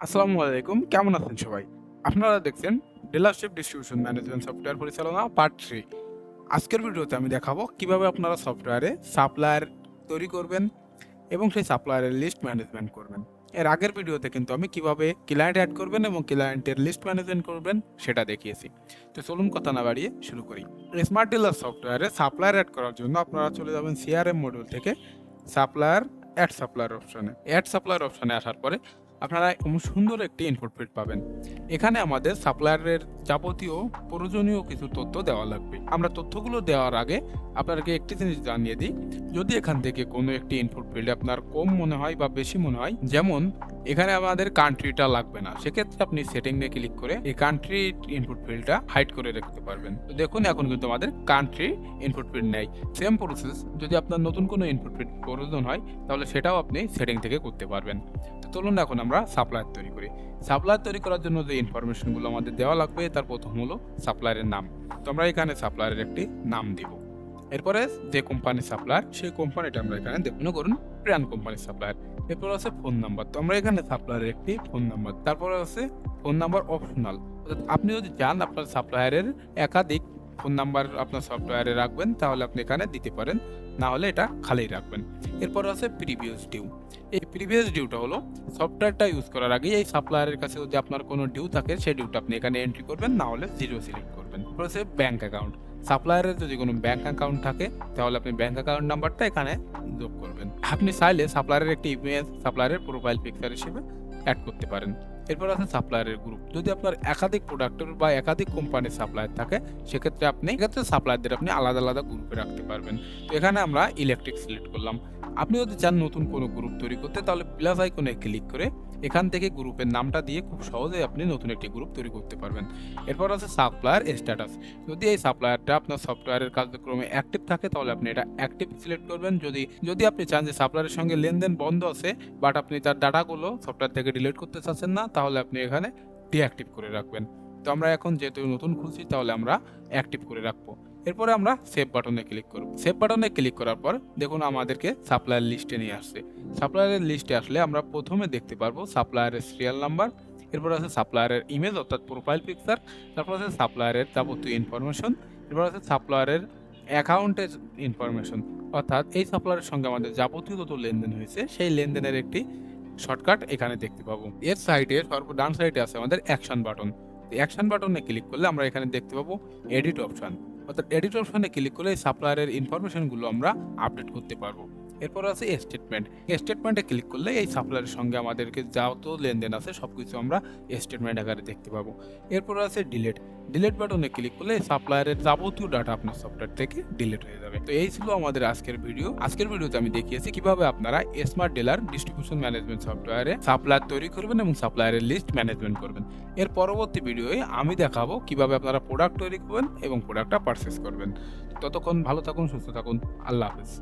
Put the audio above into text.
আসসালামু আলাইকুম। কেমন আছেন সবাই? আপনারা দেখছেন ডিলারশিপ ডিস্ট্রিবিউশন ম্যানেজমেন্ট সফটওয়্যার পরিচালনা পার্ট 3। আজকের ভিডিওতে আমি দেখাবো কিভাবে আপনারা সফটওয়্যারে সাপ্লায়ার তৈরি করবেন এবং সেই সাপ্লায়ারের লিস্ট ম্যানেজমেন্ট করবেন। এর আগের ভিডিওতে কিন্তু আমি কিভাবে ক্লায়েন্ট অ্যাড করবেন এবং ক্লায়েন্টের লিস্ট ম্যানেজমেন্ট করবেন সেটা দেখিয়েছি। তো চলুন কথা না বাড়িয়ে শুরু করি। স্মার্ট ডিলার সফটওয়্যারে সাপ্লায়ার অ্যাড করার জন্য আপনারা চলে যাবেন সিআরএম মডিউল থেকে অ্যাড সাপ্লায়ার অপশনে আসার পরে আপনারা সুন্দর একটি ইনপুট ফিল্ড পাবেন। এখানে আমাদের সাপ্লায়ারের যাবতীয় প্রয়োজনীয় কিছু তথ্য দেওয়া লাগবে। আমরা তথ্যগুলো দেওয়ার আগে আপনাদেরকে একটি জিনিস জানিয়ে দিই, যদি এখান থেকে কোনো একটি ইনপুট ফিল্ড আপনার কম মনে হয় বা বেশি মনে হয়, যেমন এখানে আমাদের কান্ট্রিটা লাগবে না, সেক্ষেত্রে আপনি সেটিংয়ে ক্লিক করে এই কান্ট্রি ইনপুট ফিল্ডটা হাইড করে রাখতে পারবেন। তো দেখুন এখন কিন্তু আমাদের কান্ট্রি ইনপুট ফিল্ড নেই। সেম প্রসেস যদি আপনার নতুন কোনো ইনপুট ফিল্ড প্রয়োজন হয় তাহলে সেটাও আপনি সেটিং থেকে করতে পারবেন। তো চলুন এখন আমরা সাপ্লায়ার তৈরি করি। সাপ্লায়ার তৈরি করার জন্য যে ইনফরমেশনগুলো আমাদের দেওয়া লাগবে তার প্রথম হলো সাপ্লায়ারের নাম। তো আমরা এখানে সাপ্লায়ারের একটি নাম দিব। এরপরে যে কোম্পানির সাপ্লায়ার সেই কোম্পানিটা আমরা এখানে দেব। মনে করুন প্রিয়ান কোম্পানির সাপ্লায়ার। এরপর আছে ফোন নাম্বার। তো আমরা এখানে সাপ্লায়ারের একটি ফোন নাম্বার, তারপরে আছে ফোন নাম্বার অপশনাল। অর্থাৎ আপনি যদি চান আপনার সাপ্লায়ারের একাধিক ফোন নাম্বার আপনার সফটওয়্যারে রাখবেন তাহলে আপনি এখানে দিতে পারেন, না হলে এটা খালি রাখবেন। এরপর আছে প্রিভিয়াস ডিউ। এই প্রিভিয়াস ডিউটা হলো সফটওয়্যারটা ইউজ করার আগে এই সাপ্লায়ারের কাছে যদি আপনার কোনো ডিউ থাকে সেই ডিউটা আপনি এখানে এন্ট্রি করবেন, না হলে জিরো সিলেক্ট করবেন। এরপর আছে ব্যাংক অ্যাকাউন্ট। সাপ্লায়ারের যদি কোনো ব্যাংক অ্যাকাউন্ট থাকে তাহলে আপনি ব্যাংক অ্যাকাউন্ট নাম্বারটা এখানে যোগ করবেন। আপনি চাইলে সাপ্লায়ারের একটি ইমেজ সাপ্লায়ারের প্রোফাইল পিকচার হিসেবে অ্যাড করতে পারেন। এরপর আছে সাপ্লায়ারের গ্রুপ। যদি আপনার একাধিক প্রোডাক্টের বা একাধিক কোম্পানির সাপ্লায়ার থাকে সেক্ষেত্রে সাপ্লায়ারদের আপনি আলাদা আলাদা গ্রুপে রাখতে পারবেন। তো এখানে আমরা ইলেকট্রিক সিলেক্ট করলাম। আপনি যদি চান নতুন কোনো গ্রুপ তৈরি করতে তাহলে প্লাস আইকনে ক্লিক করে এখান থেকে গ্রুপের নামটা দিয়ে খুব সহজেই আপনি নতুন একটি গ্রুপ তৈরি করতে পারবেন। এরপর আছে সাপ্লায়ার স্ট্যাটাস। যদি এই সাপ্লায়ারটা আপনার সফটওয়্যারের কার্যক্রমে অ্যাক্টিভ থাকে তাহলে আপনি এটা অ্যাক্টিভ সিলেক্ট করবেন। যদি আপনি চান যে সাপ্লায়ারের সঙ্গে লেনদেন বন্ধ আছে বাট আপনি তার ডাটাগুলো সফটওয়্যার থেকে ডিলিট করতে চাচ্ছেন না তাহলে আপনি এখানে ডিঅ্যাক্টিভ করে রাখবেন। তো আমরা এখন যেহেতু নতুন খুলছি তাহলে আমরা অ্যাক্টিভ করে রাখবো। এরপরে আমরা সেভ বাটনে ক্লিক করব। সেভ বাটনে ক্লিক করার পর দেখুন আমাদেরকে সাপ্লায়ার লিস্টে নিয়ে আসছে। সাপ্লায়ারের লিস্টে আসলে আমরা প্রথমে দেখতে পারবো সাপ্লায়ারের সিরিয়াল নাম্বার, এরপর আছে সাপ্লায়ারের ইমেজ অর্থাৎ প্রোফাইল পিকচার, তারপর আছে সাপ্লায়ারের যাবতীয় ইনফরমেশন, এরপর আছে সাপ্লায়ারের অ্যাকাউন্টের ইনফরমেশন অর্থাৎ এই সাপ্লায়ারের সঙ্গে আমাদের যাবতীয় যত লেনদেন হয়েছে সেই লেনদেনের একটি শর্টকাট এখানে দেখতে পাবো। এর সাইডে ডান সাইডে আছে আমাদের অ্যাকশন বাটন। অ্যাকশন বাটনে ক্লিক করলে আমরা এখানে দেখতে পাবো এডিট অপশন। অর্থাৎ এডিট অপশনে ক্লিক করলে সাপ্লায়ারের ইনফরমেশনগুলো আমরা আপডেট করতে পারবো। এরপর আছে স্টেটমেন্টে ক্লিক করলে এই সাপ্লায়ারের সঙ্গে আমাদেরকে যত লেনদেন আছে সবকিছু আমরা স্টেটমেন্ট আকারে দেখতে পাবো। এরপর আছে ডিলিট বাটনে ক্লিক করলে সাপ্লায়ারের যাবতীয় ডাটা আপনার সফটওয়্যার থেকে ডিলিট হয়ে যাবে। তো এই ছিল আমাদের আজকের ভিডিওতে আমি দেখিয়েছি কিভাবে আপনারা স্মার্ট ডিলার ডিস্ট্রিবিউশন ম্যানেজমেন্ট সফটওয়্যারে সাপ্লায়ার তৈরি করবেন এবং সাপ্লায়ারের লিস্ট ম্যানেজমেন্ট করবেন। এর পরবর্তী ভিডিওয়ে আমি দেখাবো কিভাবে আপনারা প্রোডাক্ট তৈরি করবেন এবং প্রোডাক্টটা পারচেস করবেন। ততক্ষণ ভালো থাকুন, সুস্থ থাকুন। আল্লাহ হাফেজ।